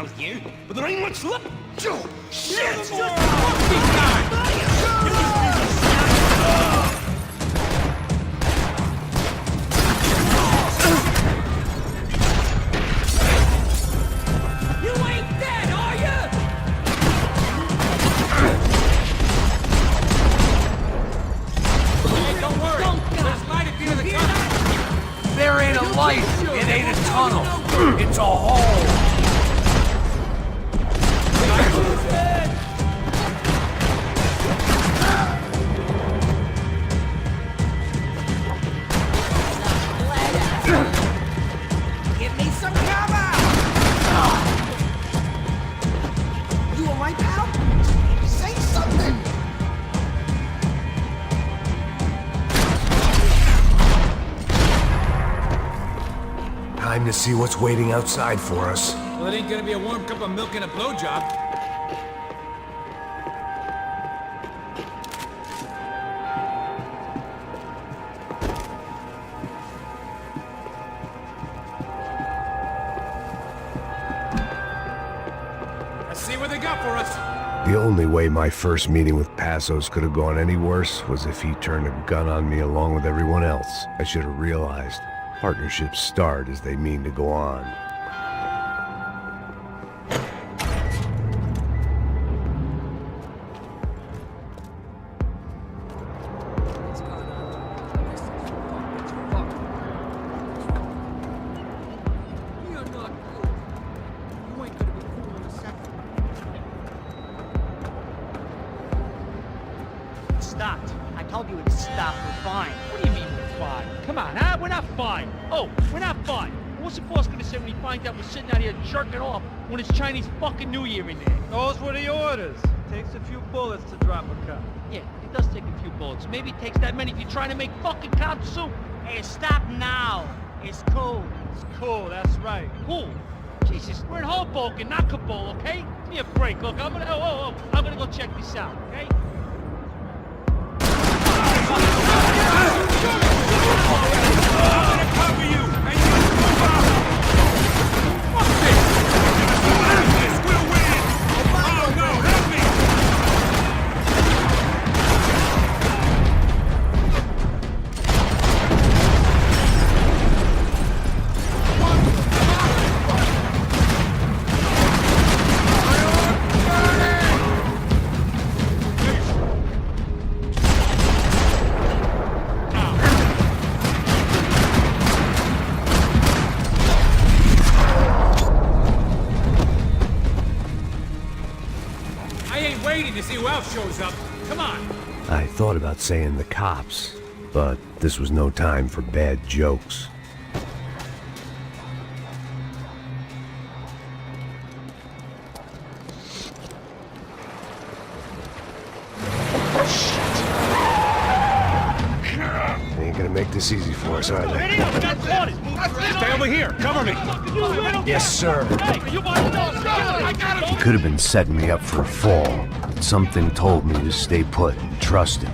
out here, but there ain't much left. Shit! You ain't dead, are you? Hey, don't worry. There's light at the end of the tunnel. There ain't a light. It ain't a tunnel. It's a hole. Give me some cover! You alright, pal? Say something! Time to see what's waiting outside for us. Well, it ain't gonna be a warm cup of milk and a blowjob. Let's see what they got for us. The only way my first meeting with Passos could have gone any worse was if he turned a gun on me along with everyone else. I should have realized. Partnerships start as they mean to go on. Stopped. I told you to stop. We're fine. What do you mean we're fine? Come on, huh? We're not fine. Oh, we're not fine. What's the boss gonna say when he finds out we're sitting out here jerking off when it's Chinese fucking New Year in there? Those were the orders. Takes a few bullets to drop a cop. Yeah, it does take a few bullets. Maybe it takes that many if you're trying to make fucking cop soup. Hey, stop now. It's cool. It's cool, that's right. Cool. Jesus, we're in Hoboken, not Kabul, okay? Give me a break. Look, I'm gonna I'm gonna go check this out, okay? Waiting to see who else shows up. Come on. I thought about saying the cops, but this was no time for bad jokes. They ain't gonna make this easy for us, are they? Stay over here. Cover me. Yes, sir. Hey, you want to know? He could have been setting me up for a fall, but something told me to stay put and trust him.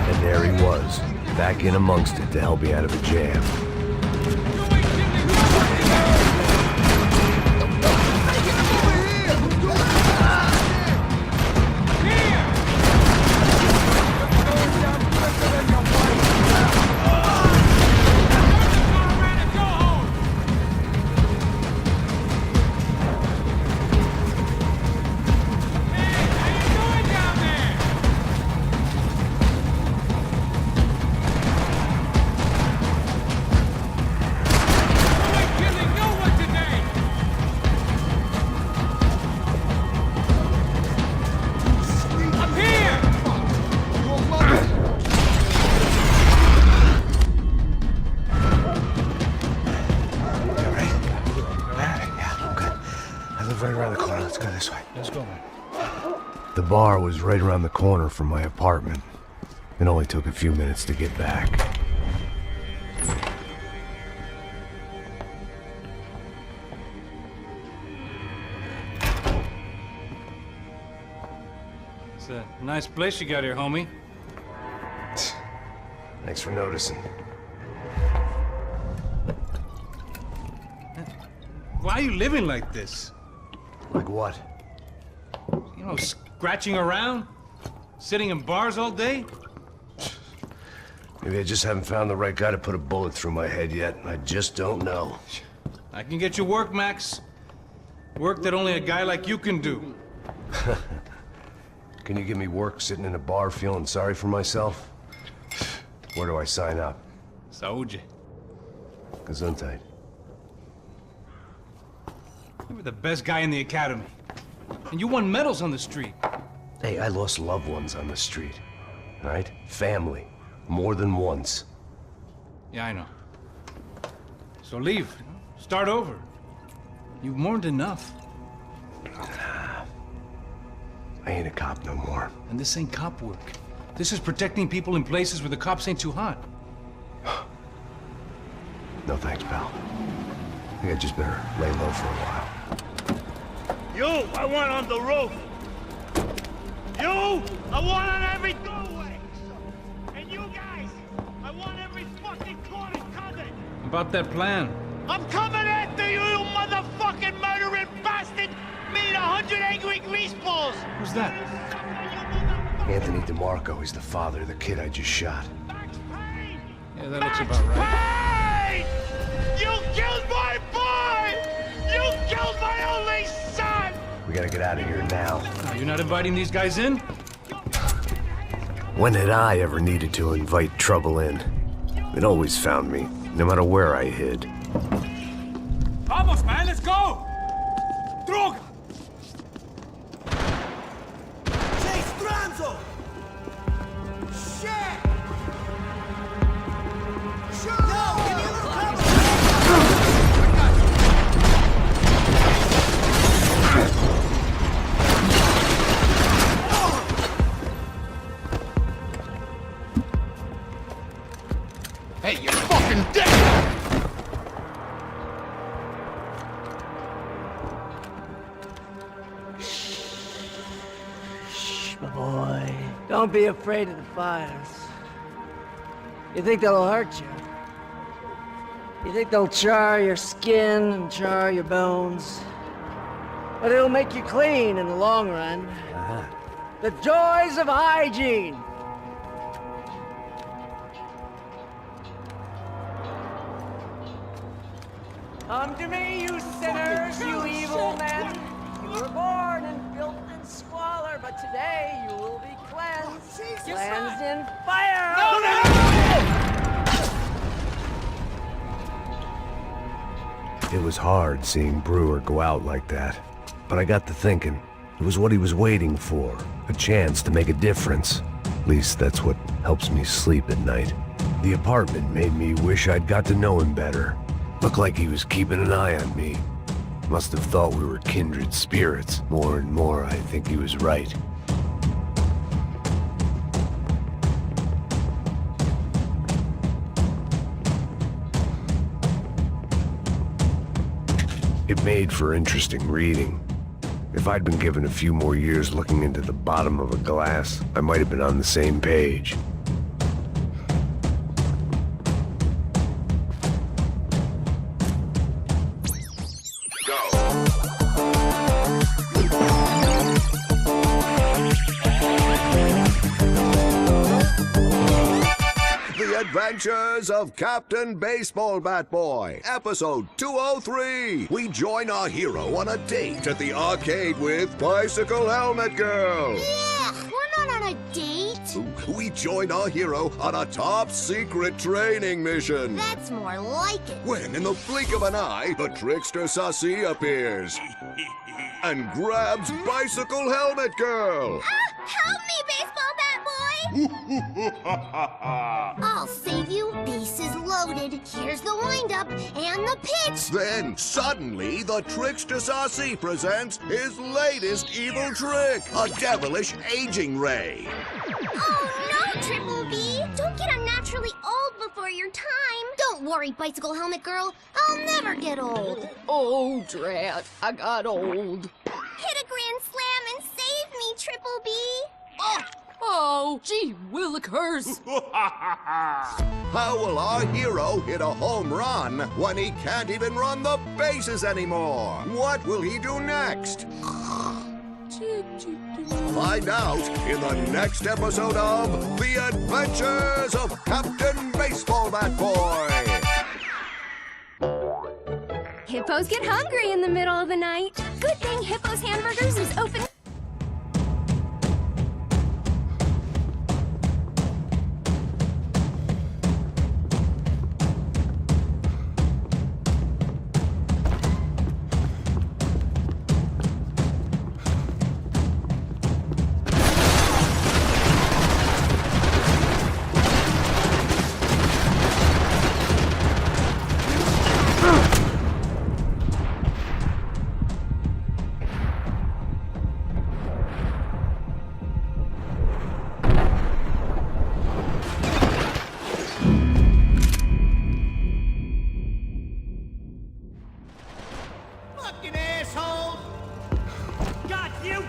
And there he was, back in amongst it to help me out of a jam. Right around the corner. Let's go this way. Let's go, man. The bar was right around the corner from my apartment. It only took a few minutes to get back. It's a nice place you got here, homie. Thanks for noticing. Why are you living like this? Like what? You know, scratching around? Sitting in bars all day? Maybe I just haven't found the right guy to put a bullet through my head yet. I just don't know. I can get you work, Max. Work that only a guy like you can do. Can you give me work sitting in a bar feeling sorry for myself? Where do I sign up? Saúde. Gesundheit. You were the best guy in the academy. And you won medals on the street. Hey, I lost loved ones on the street. Right? Family. More than once. Yeah, I know. So leave. Start over. You've mourned enough. I ain't a cop no more. And this ain't cop work. This is protecting people in places where the cops ain't too hot. No thanks, pal. I think I just better lay low for a while. You, I want on the roof. You, I want on every doorway. And you guys, I want every fucking corner covered. About that plan. I'm coming after you, you motherfucking murdering bastard! Me and 100 angry greaseballs! Who's that? Anthony DeMarco, he's the father of the kid I just shot. Max Payne! Yeah, that looks about right. Payne! You killed my boy! You killed my only son! We gotta get out of here now. You're not inviting these guys in? When had I ever needed to invite trouble in? It always found me, no matter where I hid. Vamos, man, let's go! Droga! Chase Stranzo! Shit! Sure! Yo, give me a little cover! Hey, you're fucking dead! My boy, don't be afraid of the fires. You think they'll hurt you? You think they'll char your skin and char your bones? But it'll make you clean in the long run. The joys of hygiene! Come to me, you sinners, you evil men! You were born in filth and squalor, but today you will be cleansed. Cleansed in fire! It was hard seeing Brewer go out like that. But I got to thinking, it was what he was waiting for. A chance to make a difference. At least that's what helps me sleep at night. The apartment made me wish I'd got to know him better. Looked like he was keeping an eye on me. Must have thought we were kindred spirits. More and more, I think he was right. It made for interesting reading. If I'd been given a few more years looking into the bottom of a glass, I might have been on the same page. Adventures of Captain Baseball Bat Boy, episode 203. We join our hero on a date at the arcade with Bicycle Helmet Girl. Yeah, we're not on a date. We join our hero on a top secret training mission. That's more like it. When, in the blink of an eye, the trickster Sassy appears and grabs Bicycle Helmet Girl. Help me, Baseball Bat Boy! I'll save you. Bases loaded. Here's the windup and the pitch. Then, suddenly, the trickster Sassy presents his latest evil trick, a devilish aging ray. Oh, no, Triple B. Don't get unnaturally old before your time. Don't worry, Bicycle Helmet Girl. I'll never get old. Oh, drat, I got old. Hit a grand slam and save me, Triple B. hero. Gee willikers. How will our hero hit a home run when he can't even run the bases anymore? What will he do next? Find out in the next episode of The Adventures of Captain Baseball Bat Boy. Hippos get hungry in the middle of the night. Good thing Hippo's Hamburgers is open. Fucking asshole! Got you!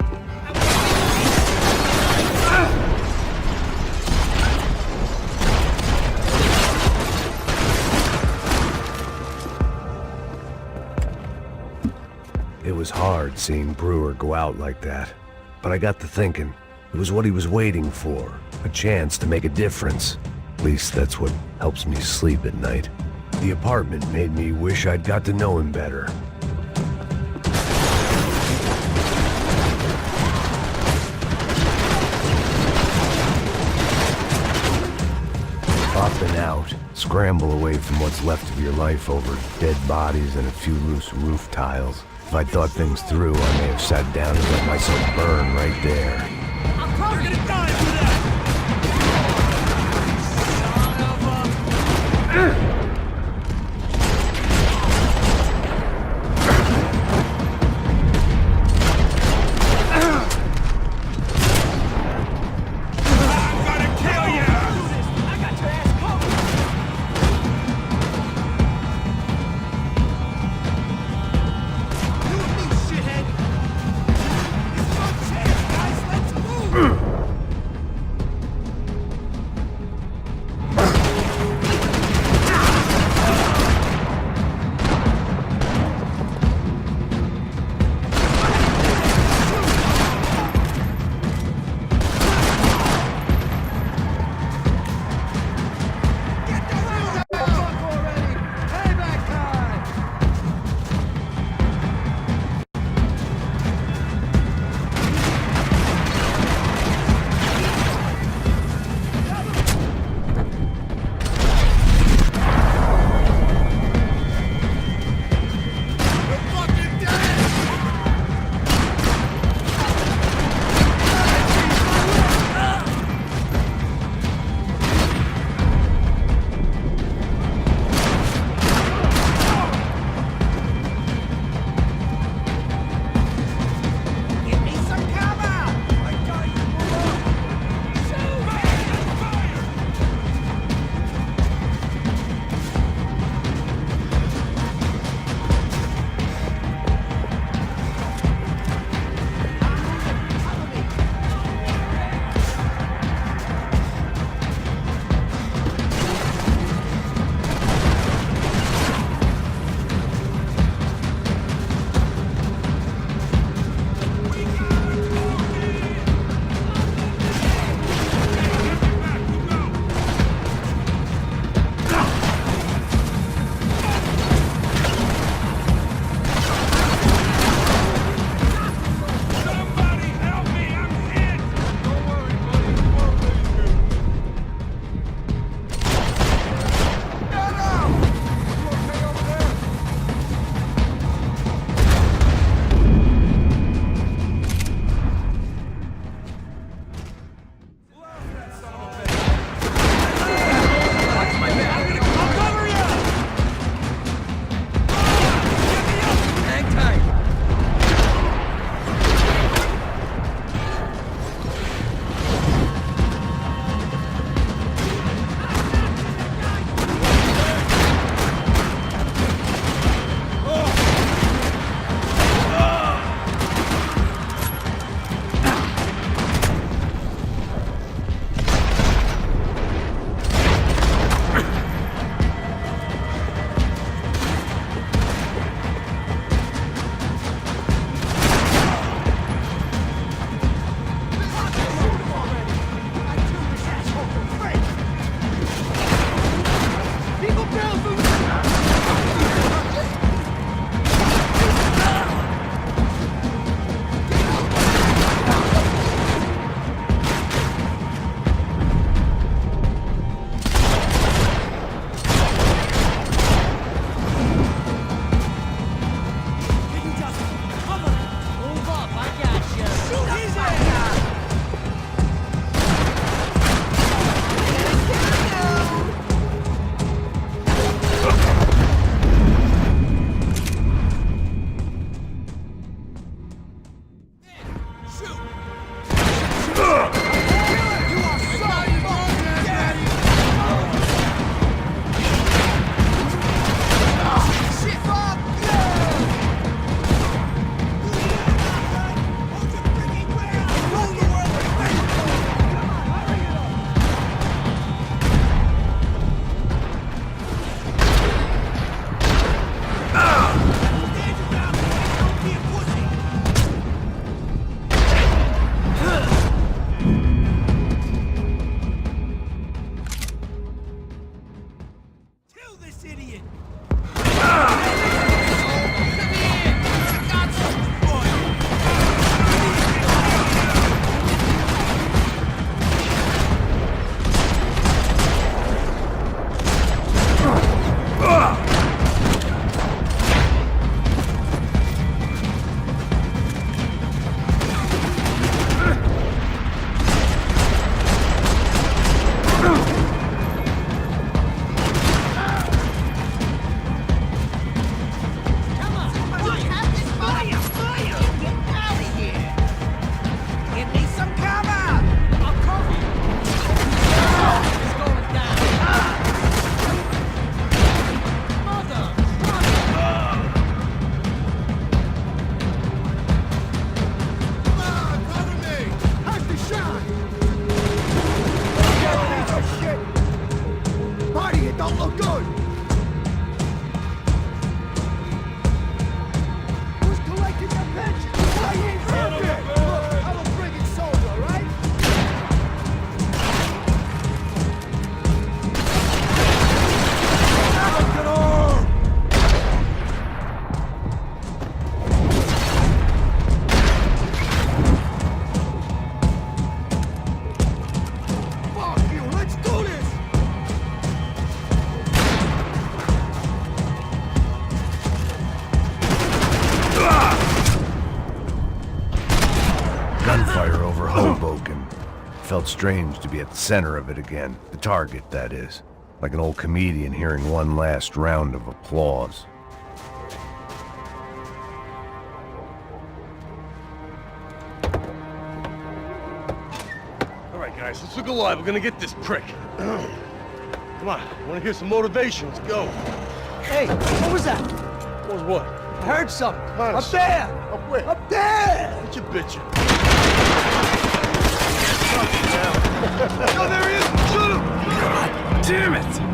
It was hard seeing Brewer go out like that, but I got to thinking, it was what he was waiting for, a chance to make a difference. At least that's what helps me sleep at night. The apartment made me wish I'd got to know him better. Up and out, scramble away from what's left of your life over dead bodies and a few loose roof tiles. If I'd thought things through, I may have sat down and let myself burn right there. I'm probably gonna die for that! Son of a... Felt strange to be at the center of it again. The target, that is. Like an old comedian hearing one last round of applause. All right, guys, let's look alive. We're gonna get this prick. Come on, I wanna hear some motivation. Let's go. Hey, what was that? What was what? I heard something. Honest. Up there! Up where? Up there! What you bitching? Oh, there he is! Shoot him! God damn it!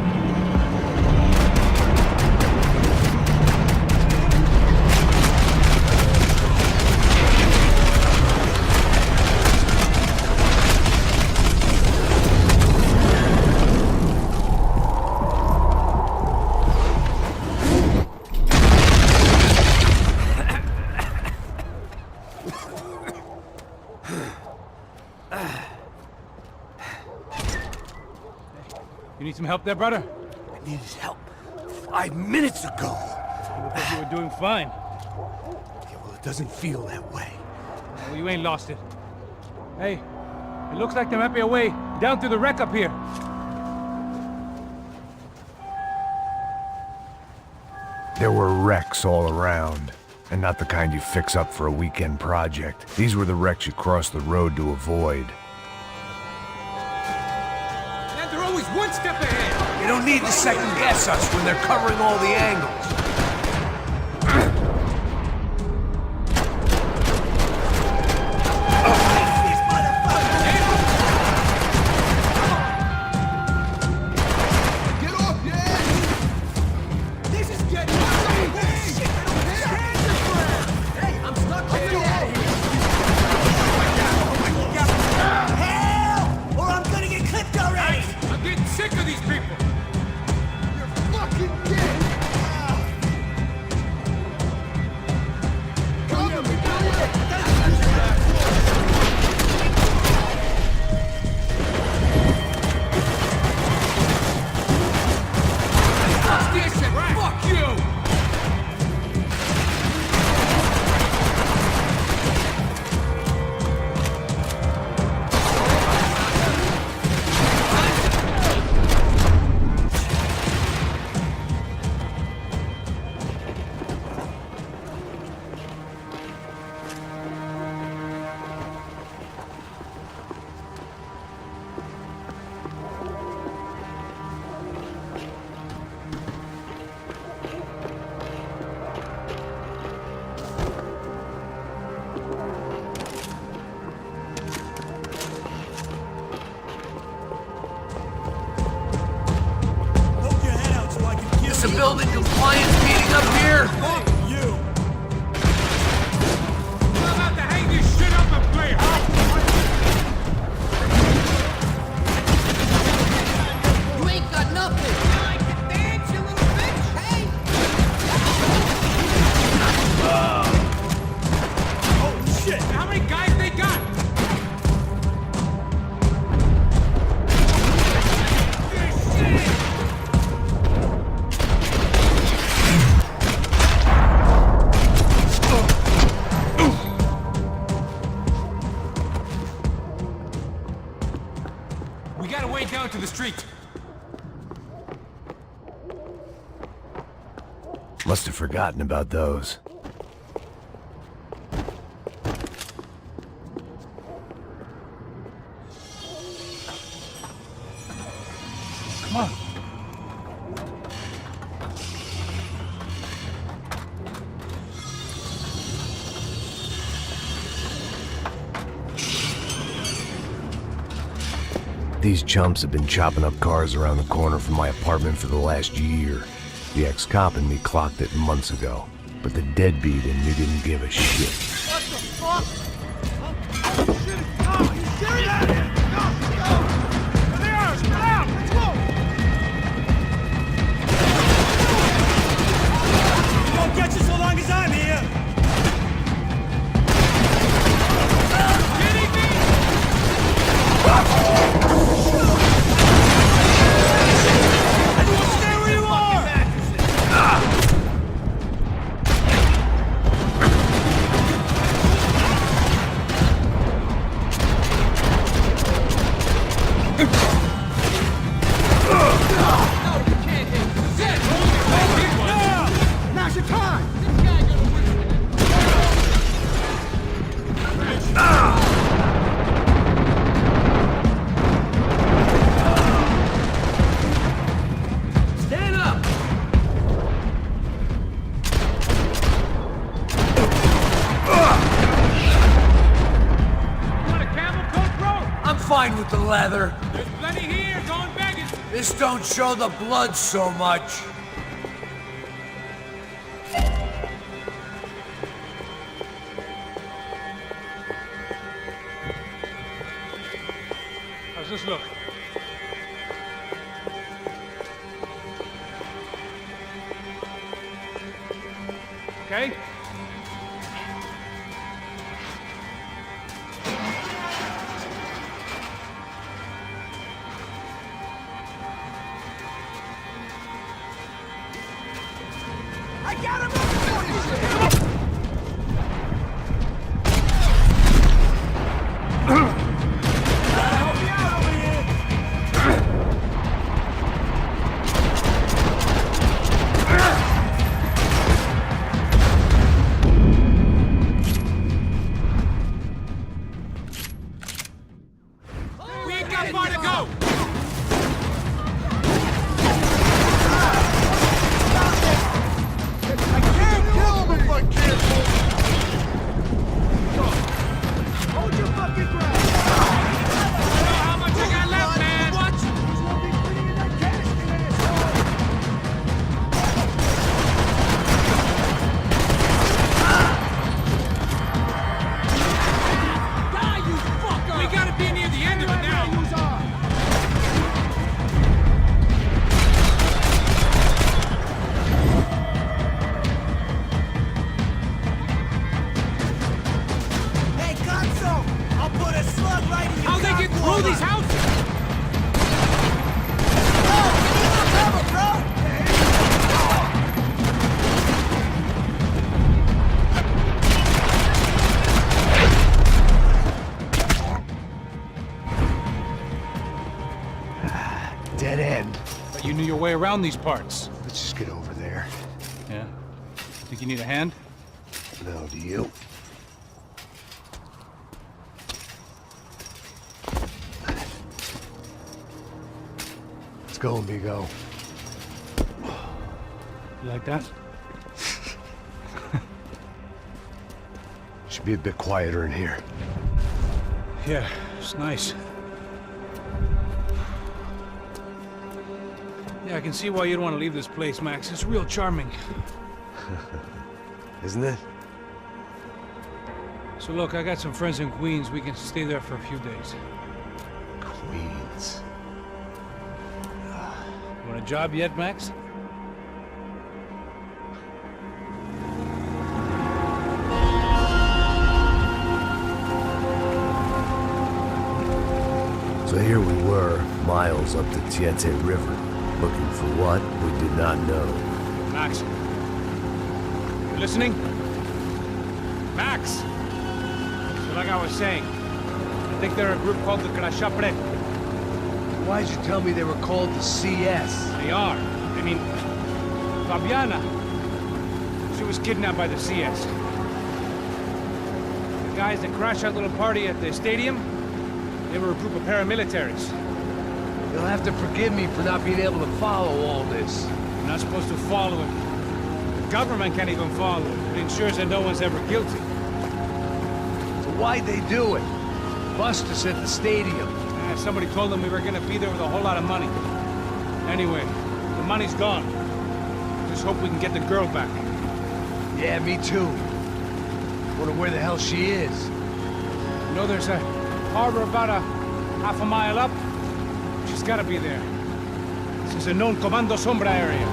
You need some help there, brother? I needed help 5 minutes ago. I thought you were doing fine. Yeah, well, it doesn't feel that way. Well, you ain't lost it. Hey, it looks like there might be a way down through the wreck up here. There were wrecks all around, and not the kind you fix up for a weekend project. These were the wrecks you cross the road to avoid. And they're always one step ahead! You don't need to second guess us when they're covering all the angles. building compliance meeting up here? Fuck you! I'm about to hang this shit up and play You ain't got nothing. You like to dance, you little bitch? Hey! Oh shit! How many guys they got? We gotta way down to the street. Must have forgotten about those. Come on. These chumps have been chopping up cars around the corner from my apartment for the last year. The ex-cop in me clocked it months ago, but the deadbeat in me didn't give a shit. What the fuck? Oh shit! No, you serious? Go! There they are! Get out! Let's go! You won't get you so long as I'm here. Kidding me? Stay where you are! Now's your time! Stand up. Want a camel coat, bro? I'm fine with the leather. There's plenty here, going begging. This don't show the blood so much. How's this look? Okay? I got him! Help me out over here! We ain't got far to go! I can't kill him if I can't hold your fucking ground! You know how much I got left, man? What? He's gonna be putting in that casket, Die, you fucker! We gotta be near the end of it now! Hey, Gonzo! I'll put a slug right in your How'd they get through these houses? Oh, give me a little cover, bro! Dead end. But you knew your way around these parts. Let's just get over there. Yeah? Think you need a hand? No, do you? Let's go, amigo. You like that? Should be a bit quieter in here. Yeah, it's nice. Yeah, I can see why you'd want to leave this place, Max. It's real charming. Isn't it? So look, I got some friends in Queens. We can stay there for a few days. Queens. You want a job yet, Max? So here we were, miles up the Tiene River, looking for what we did not know. Max. You listening? Max! So like I was saying, I think they're a group called the Crashapre. Why'd you tell me they were called the CS? They are. I mean, Fabiana. She was kidnapped by the CS. The guys that crashed that little party at the stadium, they were a group of paramilitaries. You'll have to forgive me for not being able to follow all this. You're not supposed to follow him. The government can't even follow him. It ensures that no one's ever guilty. So why'd they do it? Bust us at the stadium. Somebody told them we were gonna be there with a whole lot of money. Anyway, the money's gone. Just hope we can get the girl back. Yeah, me too. Wonder where the hell she is. You know, there's a harbor about a half a mile up. She's gotta be there. This is a known Comando Sombra area.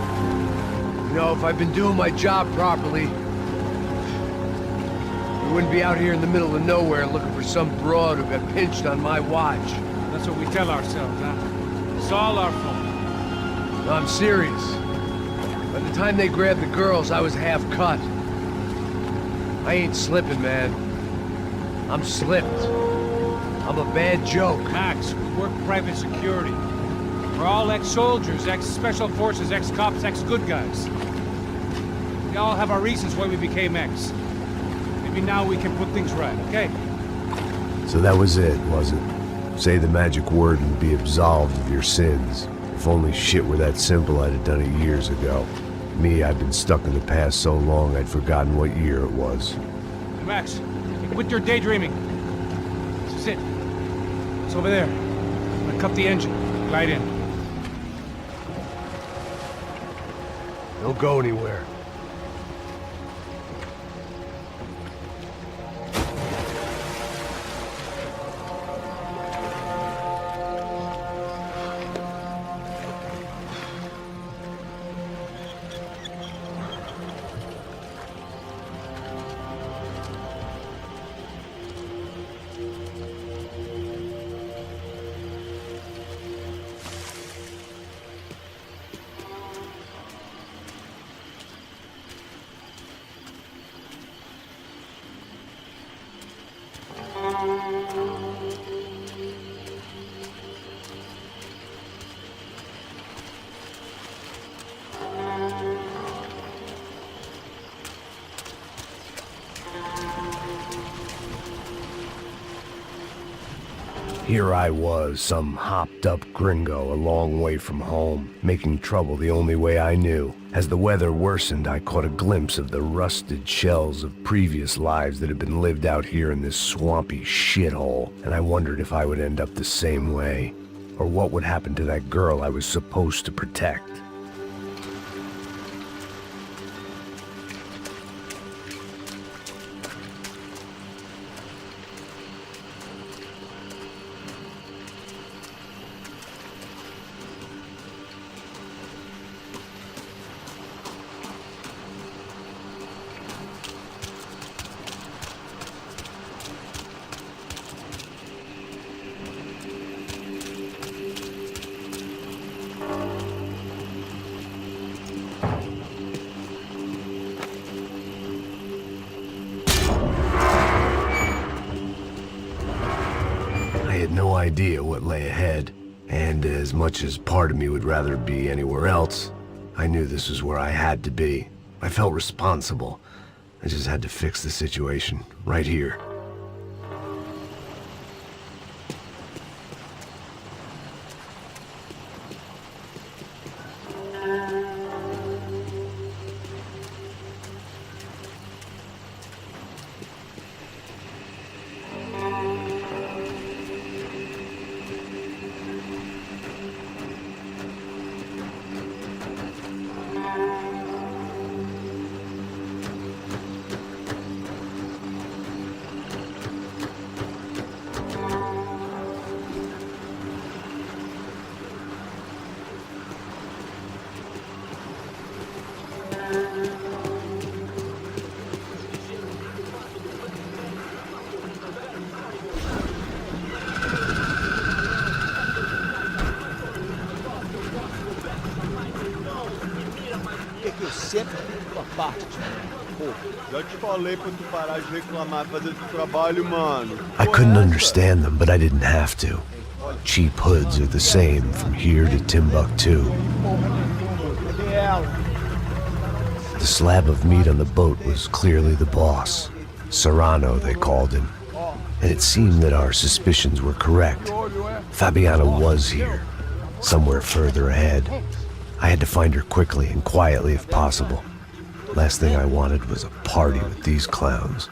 You know, if I've been doing my job properly, we wouldn't be out here in the middle of nowhere looking for some broad who got pinched on my watch. That's what we tell ourselves, huh? It's all our fault. No, I'm serious. By the time they grabbed the girls, I was half cut. I ain't slipping, man. I'm slipped. I'm a bad joke. Max, we work private security. We're all ex-soldiers, ex-special forces, ex-cops, ex-good guys. We all have our reasons why we became ex. Maybe now we can put things right, okay? So that was it, was it? Say the magic word and be absolved of your sins. If only shit were that simple, I'd have done it years ago. Me, I've been stuck in the past so long I'd forgotten what year it was. Hey, Max, quit your daydreaming. This is it. It's over there. I'm gonna cut the engine. Glide in. Don't go anywhere. Here I was, some hopped-up gringo a long way from home, making trouble the only way I knew. As the weather worsened, I caught a glimpse of the rusted shells of previous lives that had been lived out here in this swampy shithole, and I wondered if I would end up the same way, or what would happen to that girl I was supposed to protect. I had no idea what lay ahead, and as much as part of me would rather be anywhere else, I knew this was where I had to be. I felt responsible. I just had to fix the situation, right here. sempre fiz tua parte, Pô, já te falei pra tu parar de reclamar e fazer teu trabalho, mano. I couldn't understand them, but I didn't have to. Cheap hoods are the same from here to Timbuktu. The slab of meat on the boat was clearly the boss. Serrano, they called him. And it seemed that our suspicions were correct. Fabiana was here, somewhere further ahead. I had to find her quickly and quietly if possible. Last thing I wanted was a party with these clowns.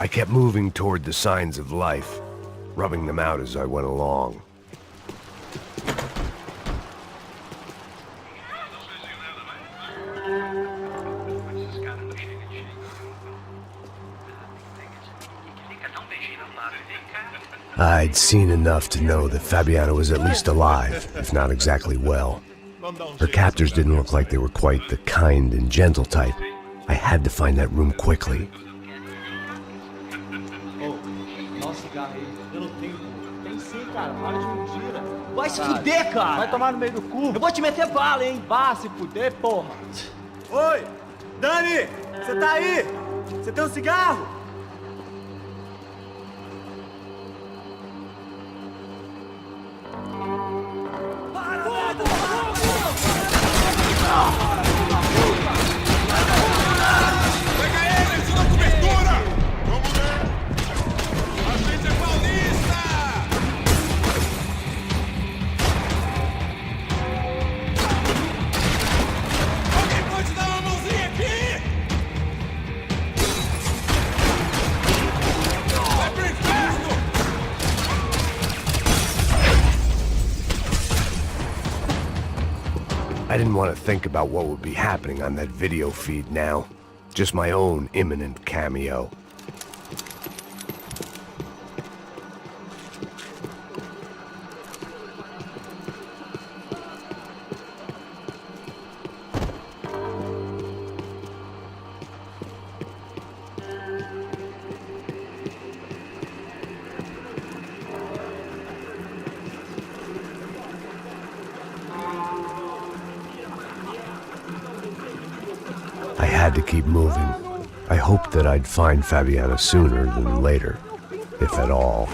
I kept moving toward the signs of life, rubbing them out as I went along. I'd seen enough to know that Fabiana was at least alive, if not exactly well. Her captors didn't look like they were quite the kind and gentle type. I had to find that room quickly. Vai se fuder, cara! Vai tomar no meio do cu. Eu vou te meter bala, hein? Vá se fuder, porra. Oi! Dani! Você tá aí? Você tem um cigarro? I didn't want to think about what would be happening on that video feed now. Just my own imminent cameo. I had to keep moving. I hoped that I'd find Fabiana sooner than later, if at all.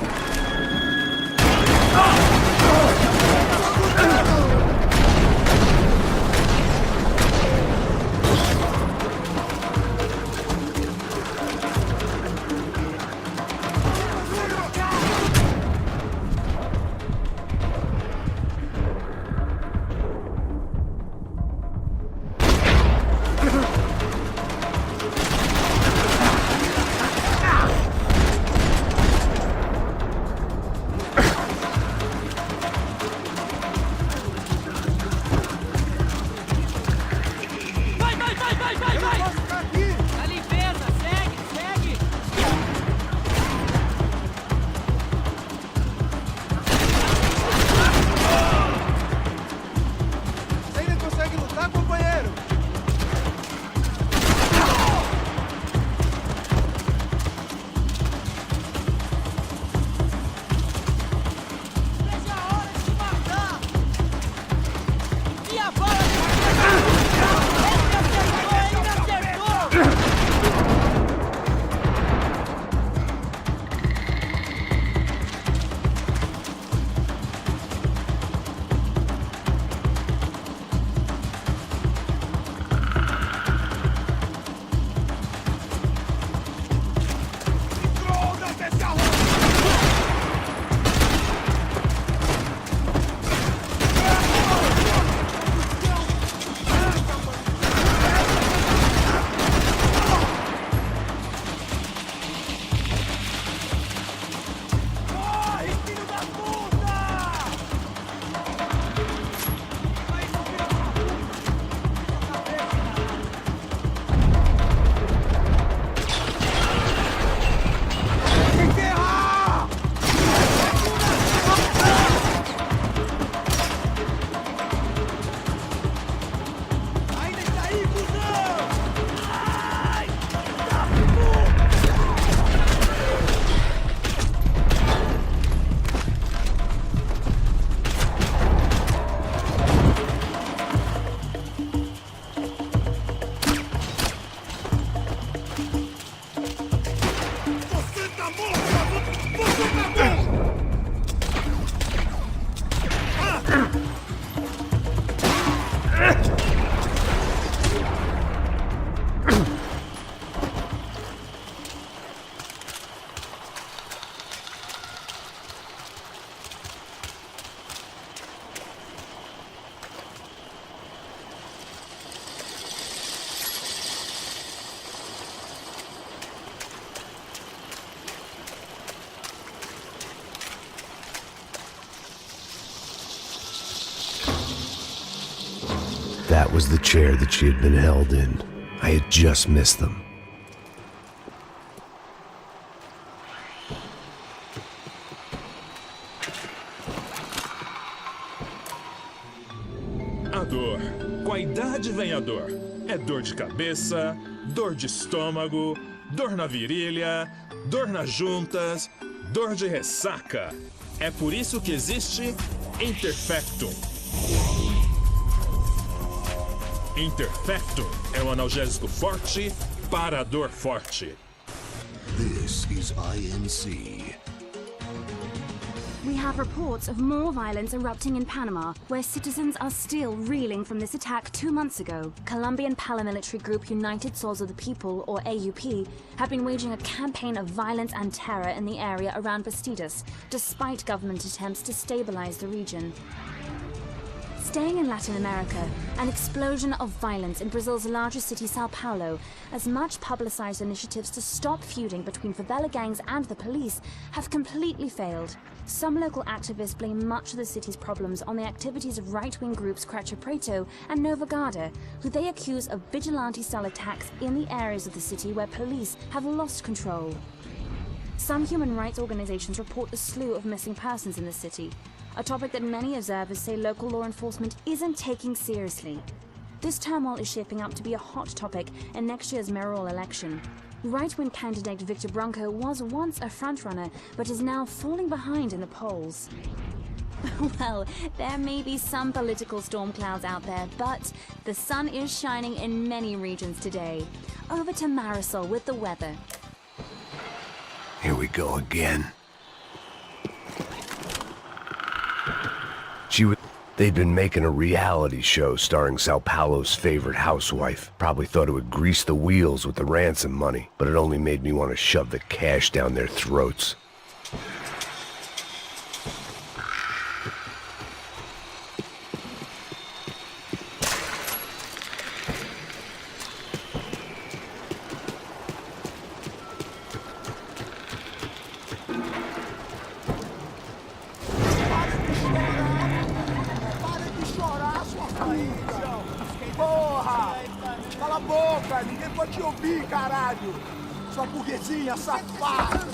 that was the chair that she had been held in. I had just missed them. A dor. Com a idade vem a dor. É dor de cabeça, dor de estômago, dor na virilha, dor nas juntas, dor de ressaca. É por isso que existe Interfectum. Interfectum é um analgésico forte para a dor forte. This is INC. We have reports of more violence erupting in Panama, where citizens are still reeling from this attack 2 months ago. Colombian paramilitary group United Souls of the People, or AUP, have been waging a campaign of violence and terror in the area around Bastidas, despite government attempts to stabilize the region. Staying in Latin America, an explosion of violence in Brazil's largest city, Sao Paulo, as much publicized initiatives to stop feuding between favela gangs and the police have completely failed. Some local activists blame much of the city's problems on the activities of right-wing groups Creche Preto and Nova Garda, who they accuse of vigilante-style attacks in the areas of the city where police have lost control. Some human rights organizations report a slew of missing persons in the city, a topic that many observers say local law enforcement isn't taking seriously. This turmoil is shaping up to be a hot topic in next year's mayoral election. Right-wing candidate Victor Branco was once a frontrunner, but is now falling behind in the polls. Well, there may be some political storm clouds out there, but the sun is shining in many regions today. Over to Marisol with the weather. Here we go again. They'd been making a reality show starring Sao Paulo's favorite housewife. Probably thought it would grease the wheels with the ransom money, but it only made me want to shove the cash down their throats. Cala a boca, ninguém pode te ouvir, caralho! Sua burguesinha safada!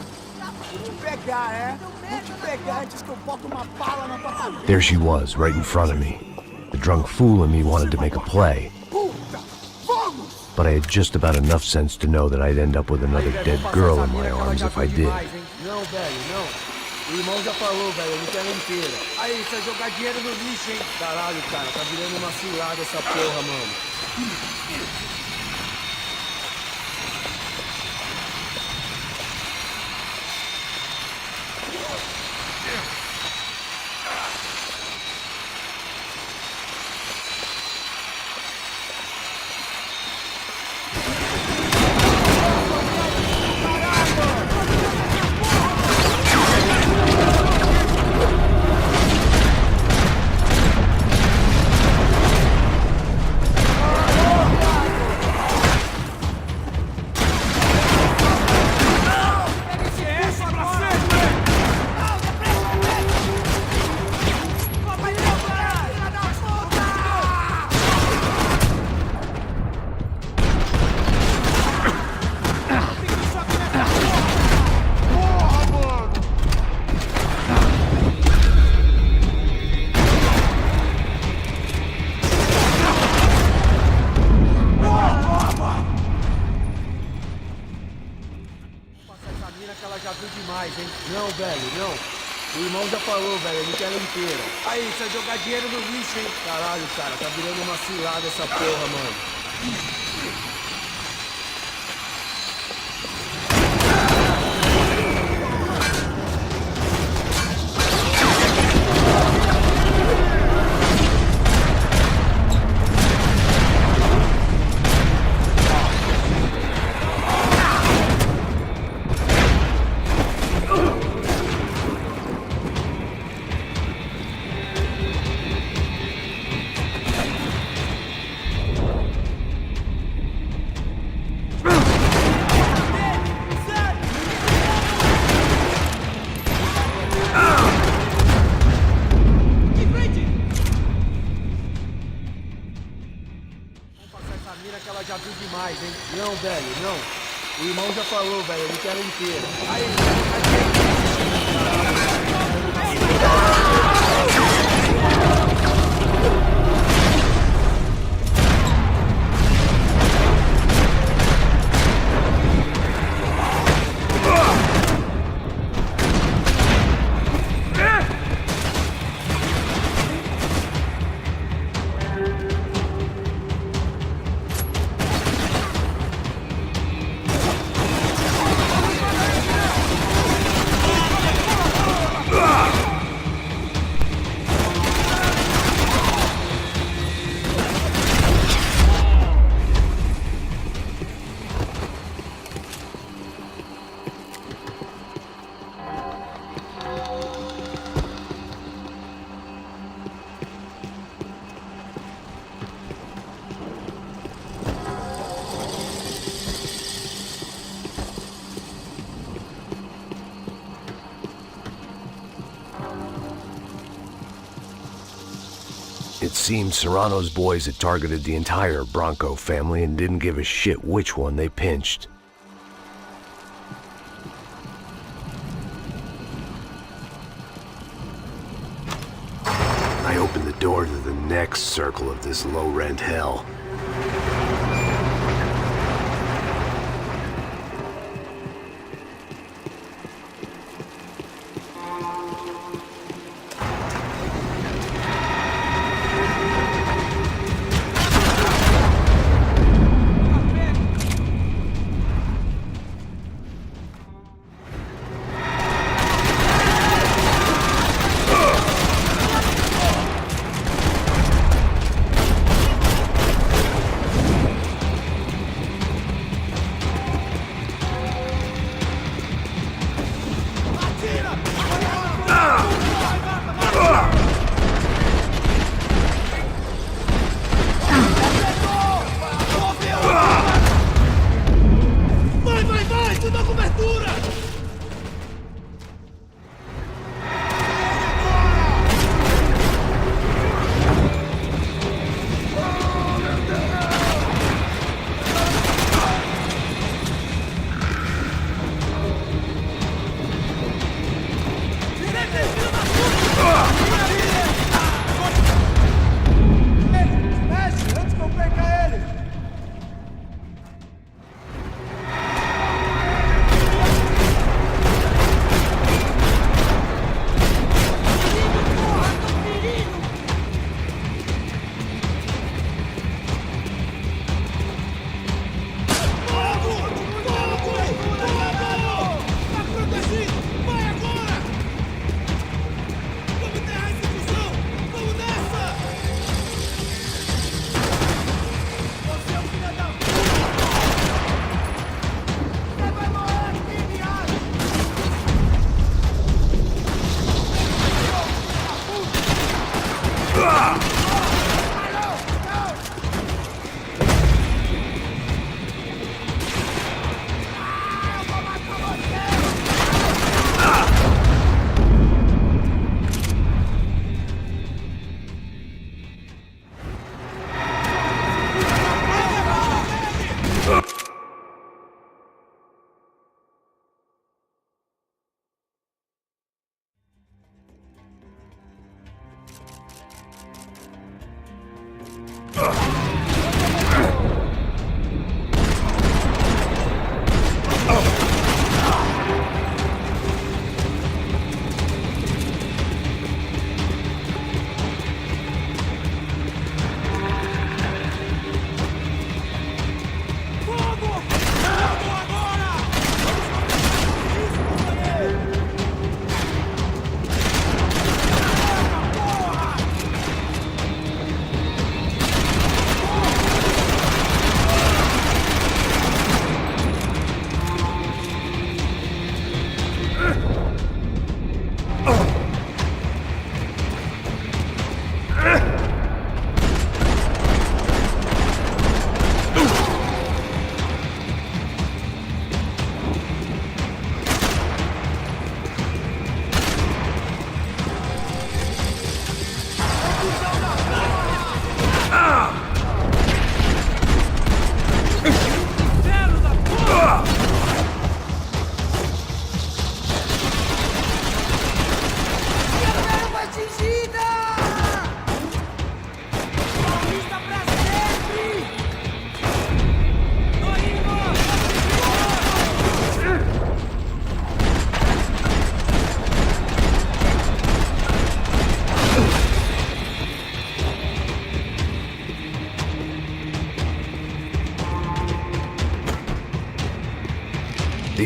Vou te pegar, é? Vou te pegar antes que eu boto uma bala na tua cabeça! There she was, right in front of me. The drunk fool in me wanted to make a play. But I had just about enough sense to know that I'd end up with another dead girl in my arms if I did. Não, velho, não. O irmão já falou, velho, eu não quero inteira. Aí, você vai jogar dinheiro no lixo, hein? Caralho, cara, tá virando uma cilada essa porra, mano. Não, velho, não. O irmão já falou, velho, eu não quero inteira. Aí, você vai jogar dinheiro no lixo, hein? Caralho, cara, tá virando uma cilada essa porra, mano. velho, não. O irmão já falou, velho, ele quer ela inteira. Aí, It seems Serrano's boys had targeted the entire Bronco family and didn't give a shit which one they pinched. I opened the door to the next circle of this low-rent hell.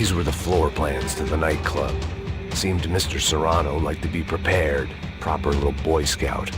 These were the floor plans to the nightclub. Seemed Mr. Serrano like to be prepared. Proper little Boy Scout.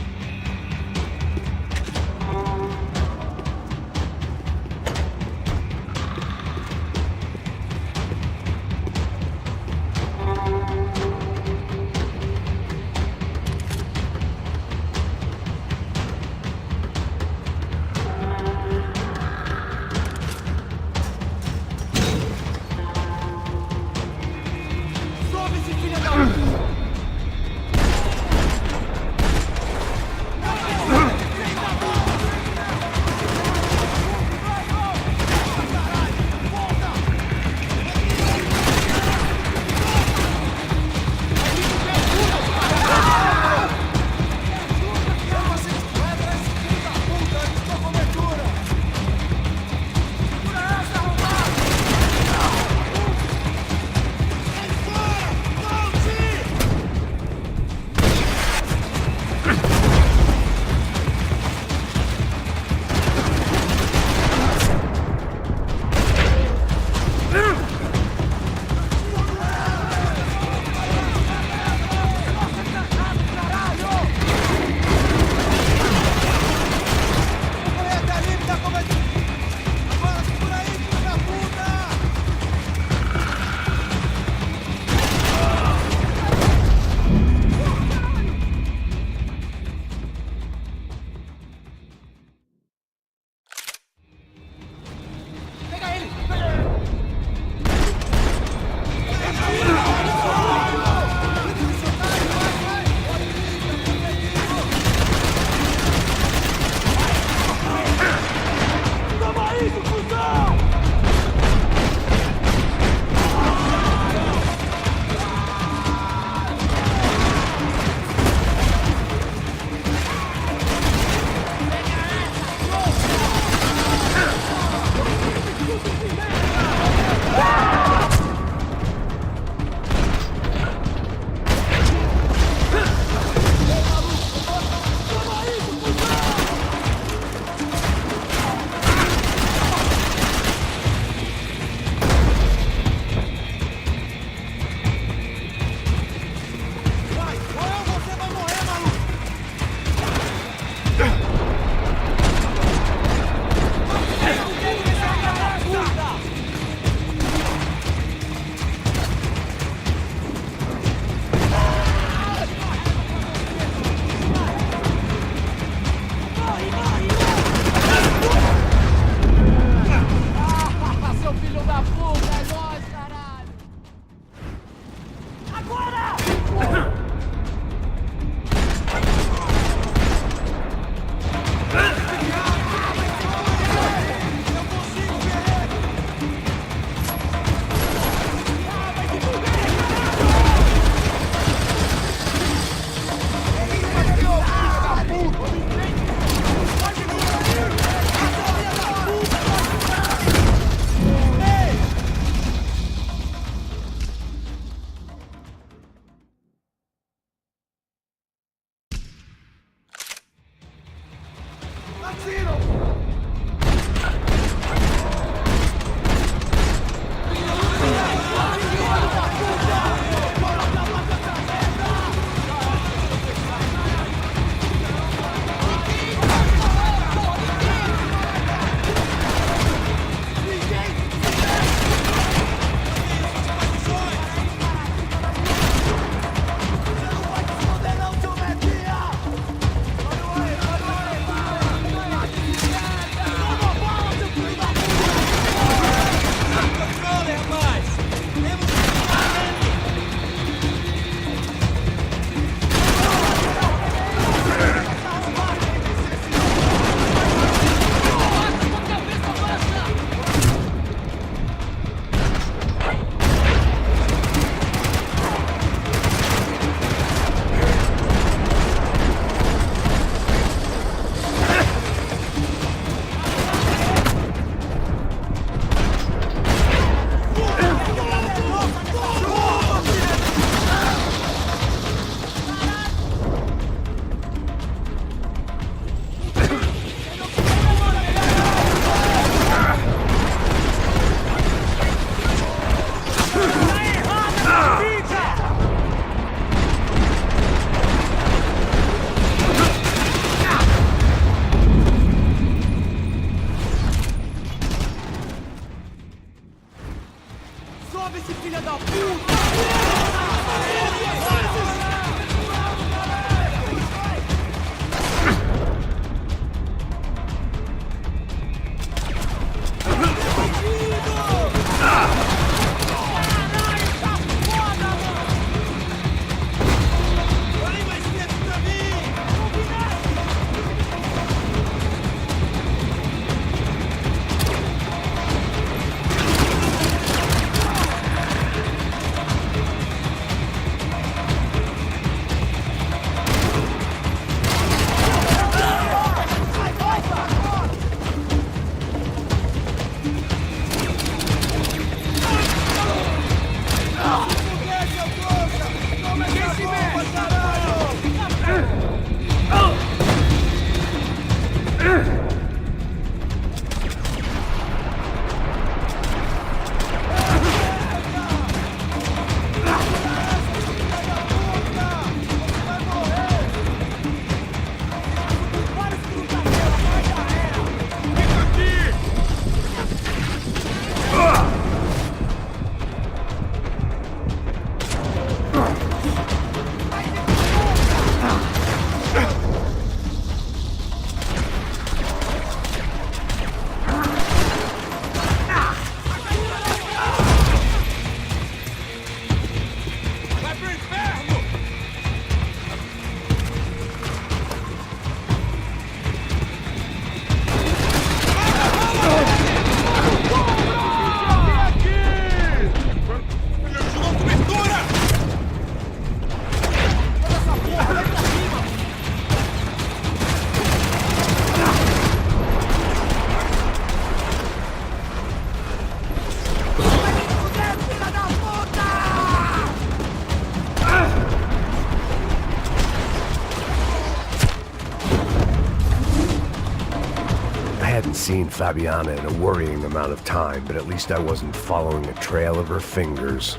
hadn't seen Fabiana in a worrying amount of time, but at least I wasn't following a trail of her fingers.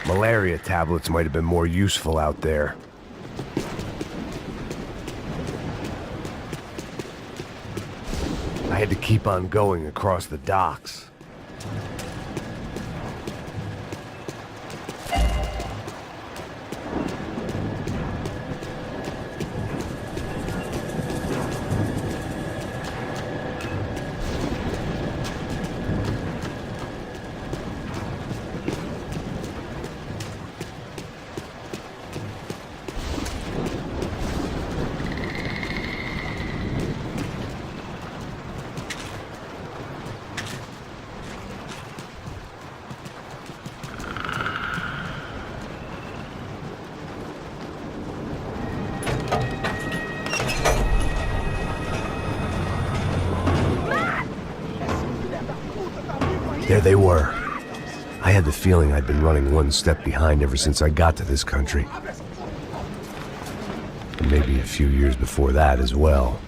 Malaria tablets might have been more useful out there. I had to keep on going across the docks. There they were. I had the feeling I'd been running one step behind ever since I got to this country. And maybe a few years before that as well.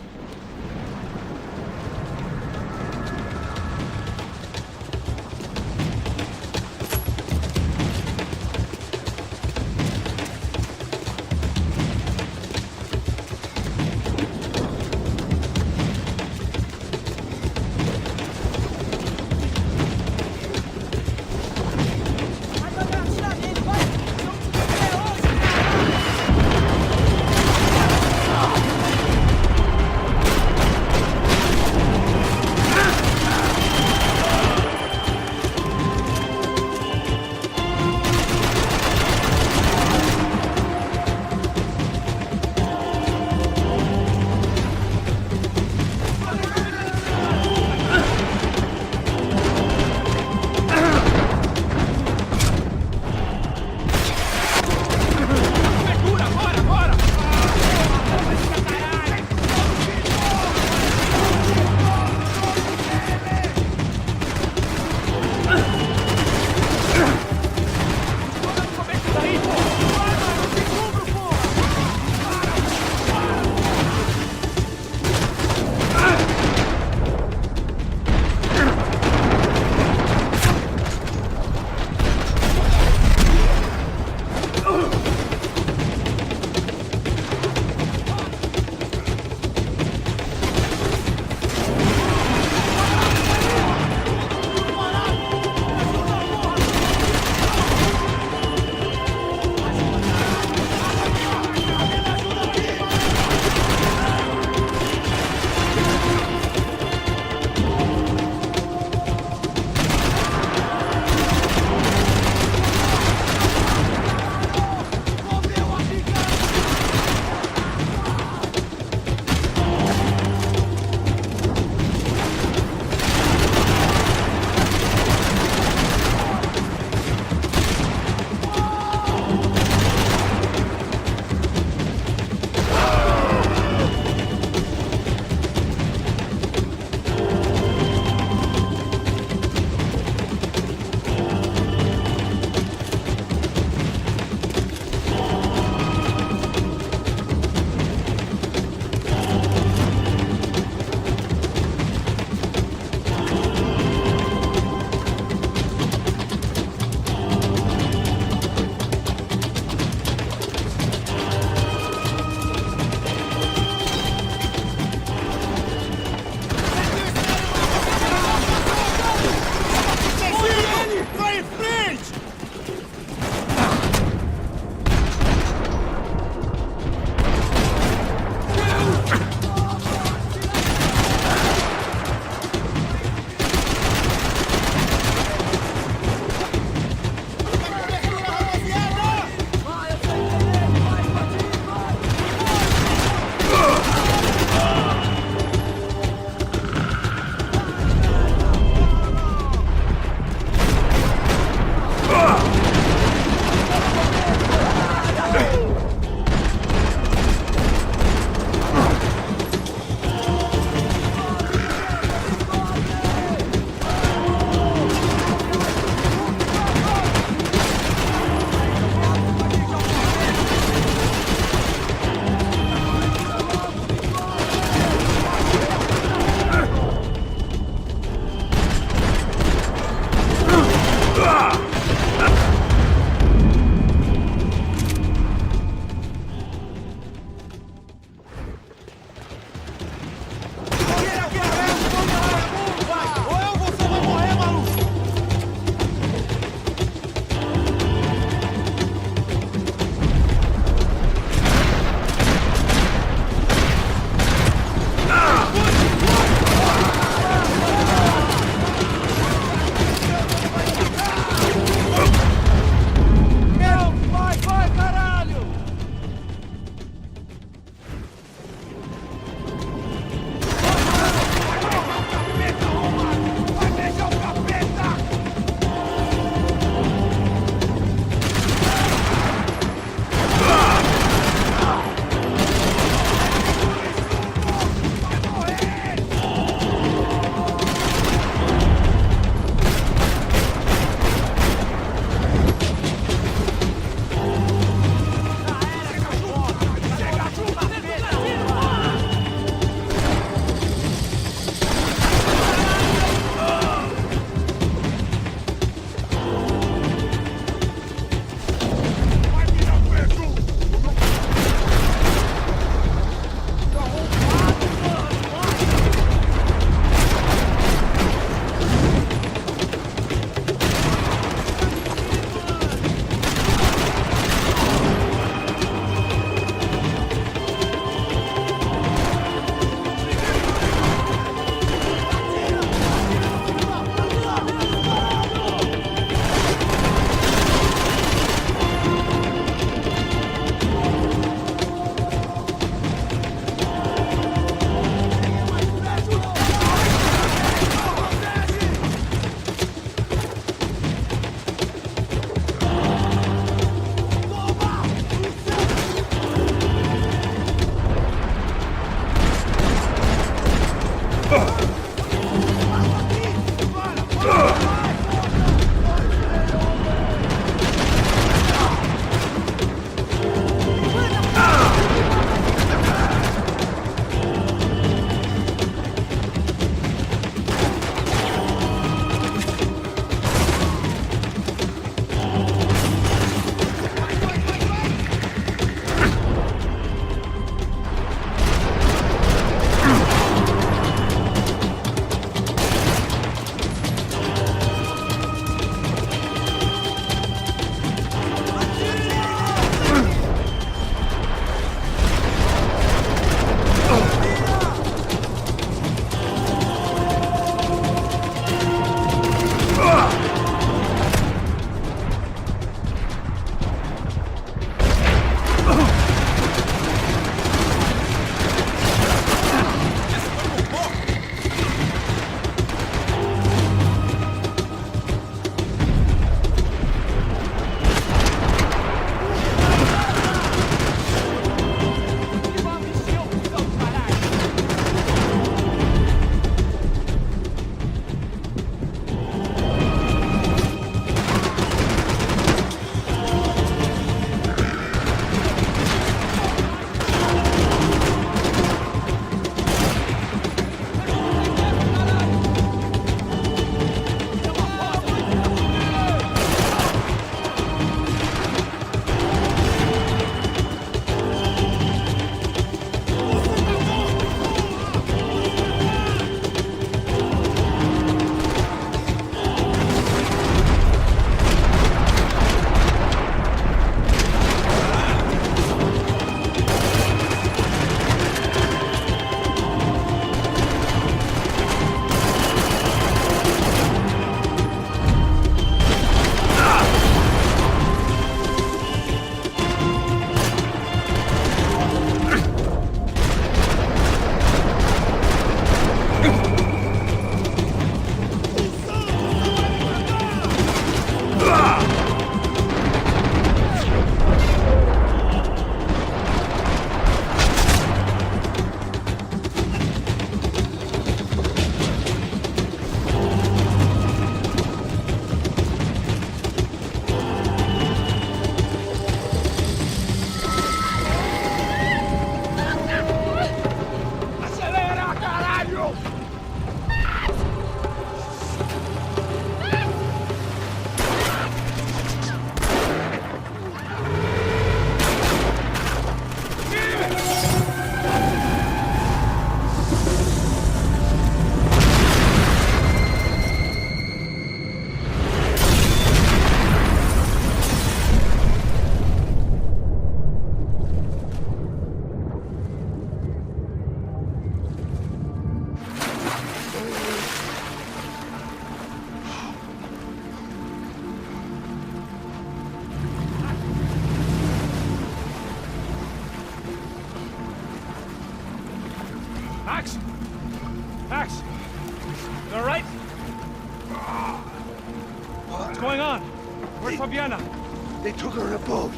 They took her in a boat.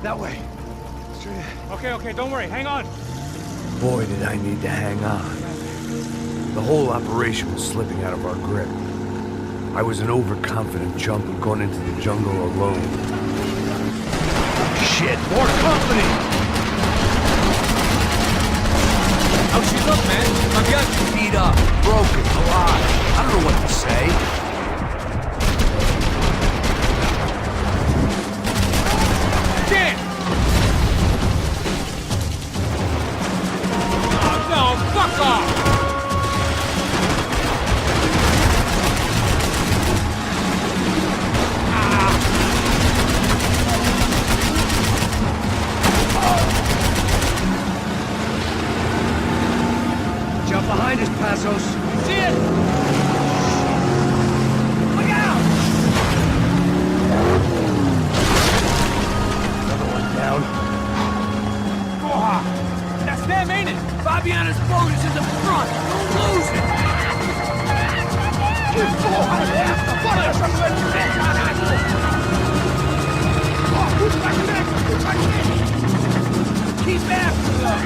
That way. Straight ahead. Okay, don't worry. Hang on. Boy, did I need to hang on. The whole operation was slipping out of our grip. I was an overconfident chump who'd gone into the jungle alone. Shit, more company! How's she look, man? I'm young. Beat up, broken, alive. I don't know what to say. Damn! Oh, no, fuck off! Jump behind us, Passos. See it? Look out! Another one down. Porra! That's them, ain't it? Fabiana's boat is in the front. Don't lose it. Que porra é essa? Fora dessa frente, caralho! Ó, puxa pra direita, puxa pra direita! Keep after them.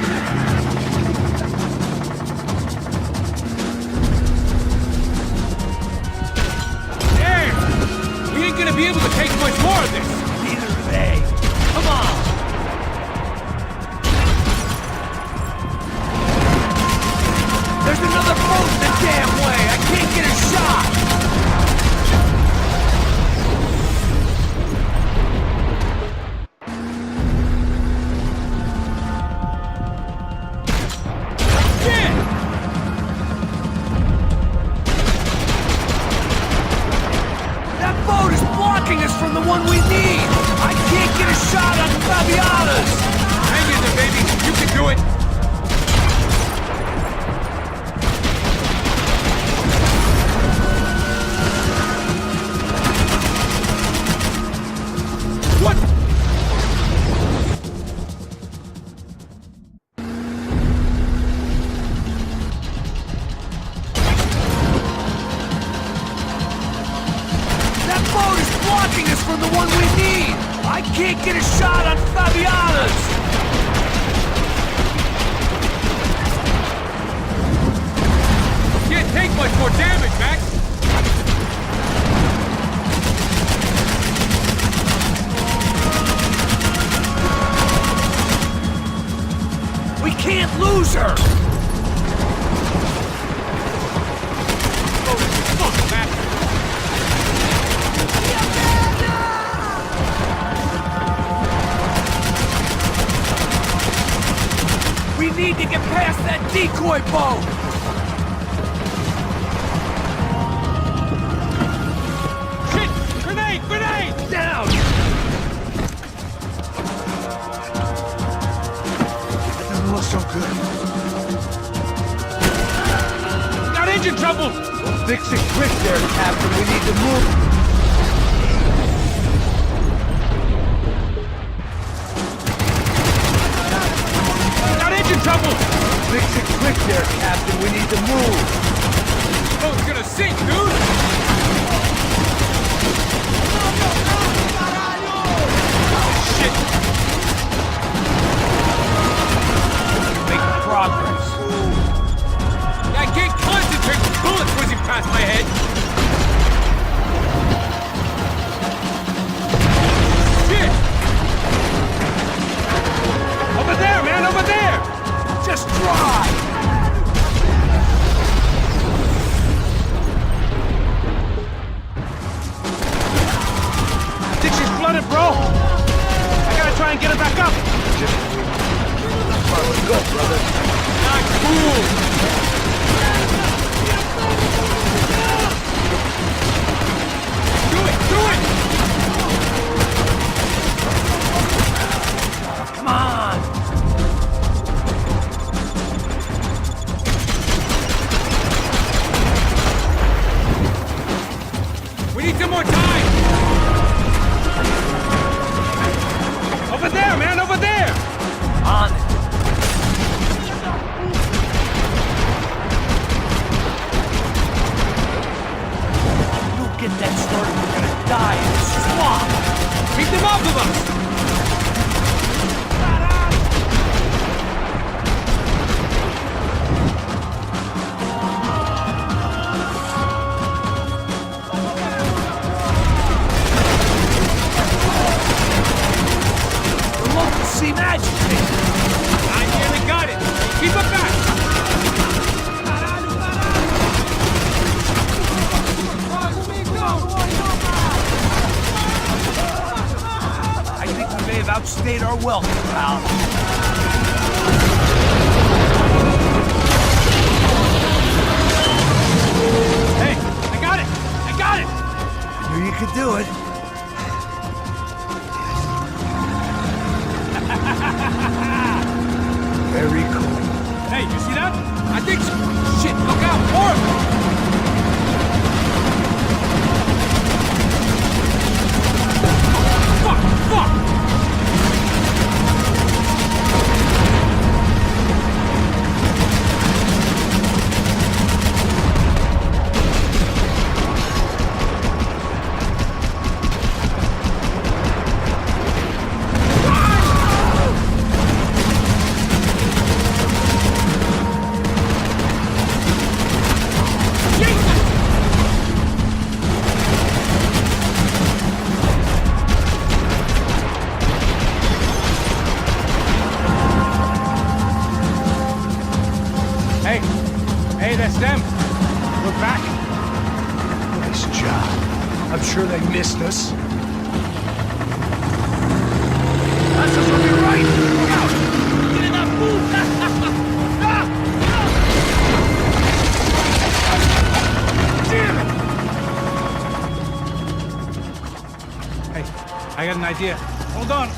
We ain't gonna be able to take much more of this! Neither are they. Come on! There's another boat the damn way! I can't get a shot! From the one we need! I can't get a shot on Fabiana's! Hang in there, baby! You can do it! What? That boat is blocking us from the one we need! I can't get a shot on Fabiana's! Can't take much more damage, Max! We can't lose her! Oh, fuck, Max! We need to get past that decoy boat! Shit! Grenade! Grenade! Down! That doesn't look so good. Got engine trouble! Well, fix it quick there, Captain. We need to move. Trouble! Fix it quick there, Captain. We need to move. Oh, it's gonna sink, dude! Shit! Make progress. I can't concentrate with bullets whizzing past my head! Shit! Over there, man! Over there! Just try! I think she's flooded, bro! I gotta try and get her back up! Just let's go, brother. Not cool! Do it! Do it! Come on! We need some more time! Over there, man! Over there! On it! You get that started, we're gonna die in have outstayed our welcome, pal. Hey, I got it! I got it! I knew you could do it. Very cool. Hey, you see that? I think so. Shit, look out! More of them! Hey, that's them. We're back. Nice job. I'm sure they missed us. That's us on your right. Look out! Get in that booth! Damn it! Hey, I got an idea. Hold on.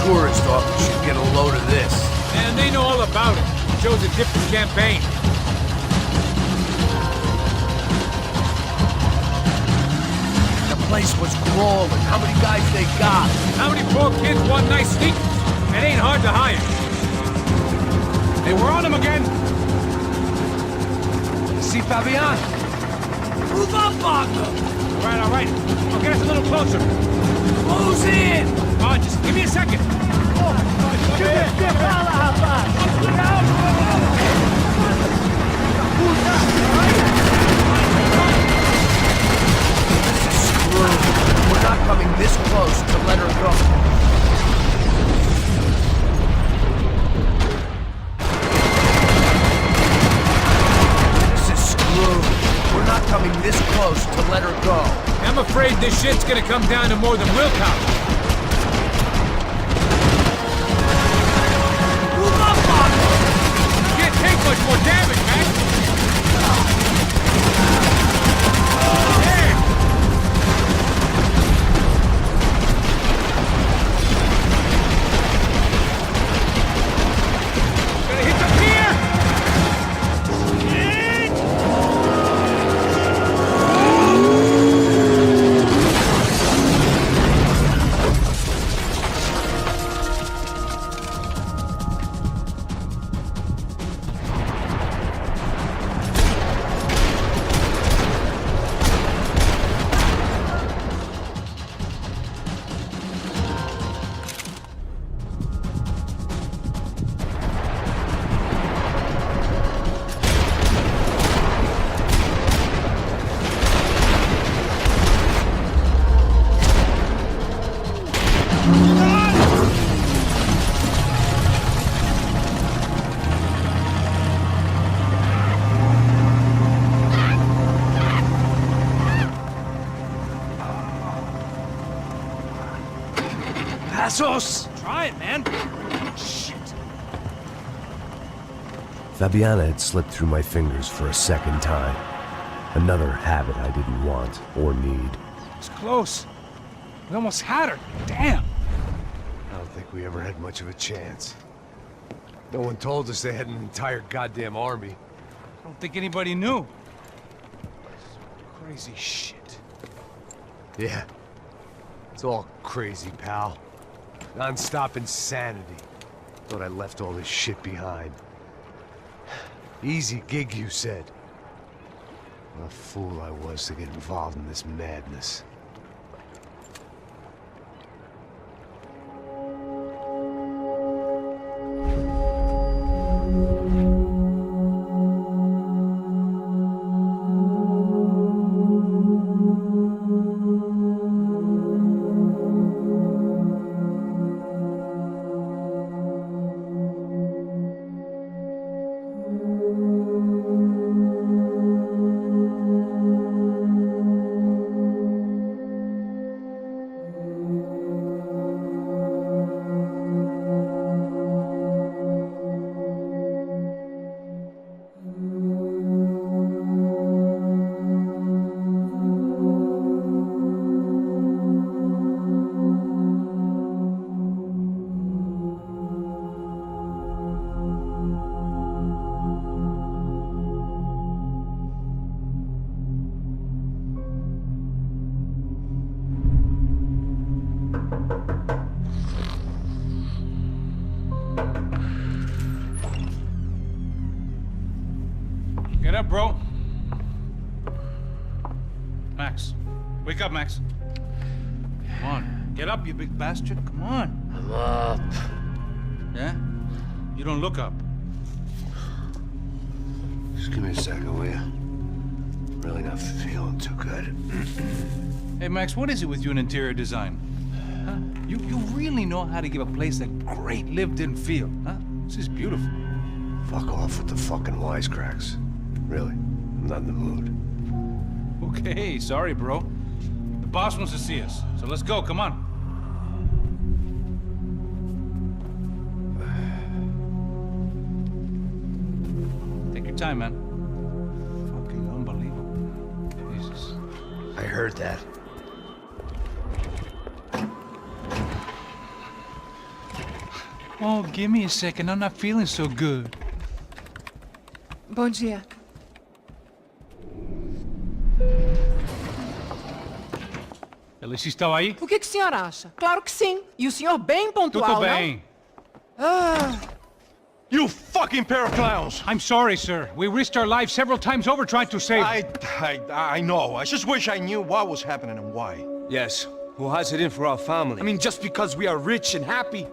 Tourist office should get a load of this. And they know all about it. It shows a different campaign. The place was crawling. How many guys they got? How many poor kids want nice sneakers? It ain't hard to hire. Hey, we're on them again. See Fabian? Move up, partner! All right. I'll get us a little closer. Close in! Come on, just give me a second. Screwed. We're not coming this close to let her go. This is screwed. We're not coming this close to let her go. I'm afraid this shit's gonna come down to more than willpower. Can't take much more damage, man. Gonna hit the pier. Passos! Try it, man. Shit. Fabiana had slipped through my fingers for a second time. Another habit I didn't want or need. It's close. We almost had her. Damn. I don't think we ever had much of a chance. No one told us they had an entire goddamn army. I don't think anybody knew. Crazy shit. Yeah. It's all crazy, pal. Non-stop insanity. Thought I left all this shit behind. Easy gig, you said. What a fool I was to get involved in this madness. Get up, bro. Max. Wake up, Max. Come on. Get up, you big bastard. Come on. I'm up. Yeah? You don't look up. Just give me a second, will you? Really not feeling too good. Hey, Max, what is it with you in interior design? Huh? You really know how to give a place a great lived-in feel, huh? This is beautiful. Fuck off with the fucking wisecracks. Really, I'm not in the mood. Okay, sorry, bro. The boss wants to see us, so let's go, come on. Take your time, man. Fucking unbelievable. Jesus. I heard that. Oh, give me a second. I'm not feeling so good. Bom dia. Alice estava aí? O que o senhor acha? Claro que sim. E o senhor bem pontual, Tudo bem. Ah. You fucking pair of clowns! I'm sorry, sir. We risked our lives several times over trying to save... I know. I just wish I knew what was happening and why. Yes, who has it in for our family? I mean, just because we are rich and happy,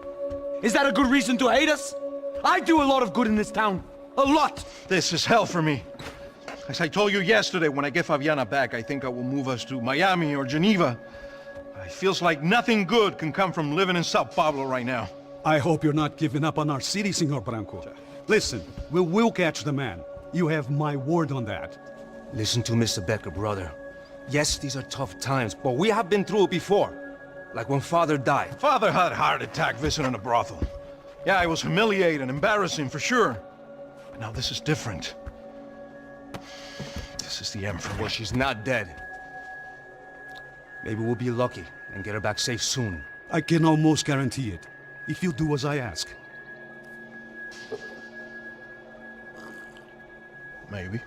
is that a good reason to hate us? I do a lot of good in this town. A lot! This is hell for me. As I told you yesterday, when I get Fabiana back, I think I will move us to Miami or Geneva. It feels like nothing good can come from living in Sao Paulo right now. I hope you're not giving up on our city, Senor Branco. Listen, we will catch the man. You have my word on that. Listen to Mr. Becker, brother. Yes, these are tough times, but we have been through it before. Like when Father died. Father had a heart attack visiting a brothel. Yeah, it was humiliating, embarrassing, for sure. But now this is different. This is the Emperor. Well, she's not dead. Maybe we'll be lucky and get her back safe soon. I can almost guarantee it, if you do as I ask. Maybe.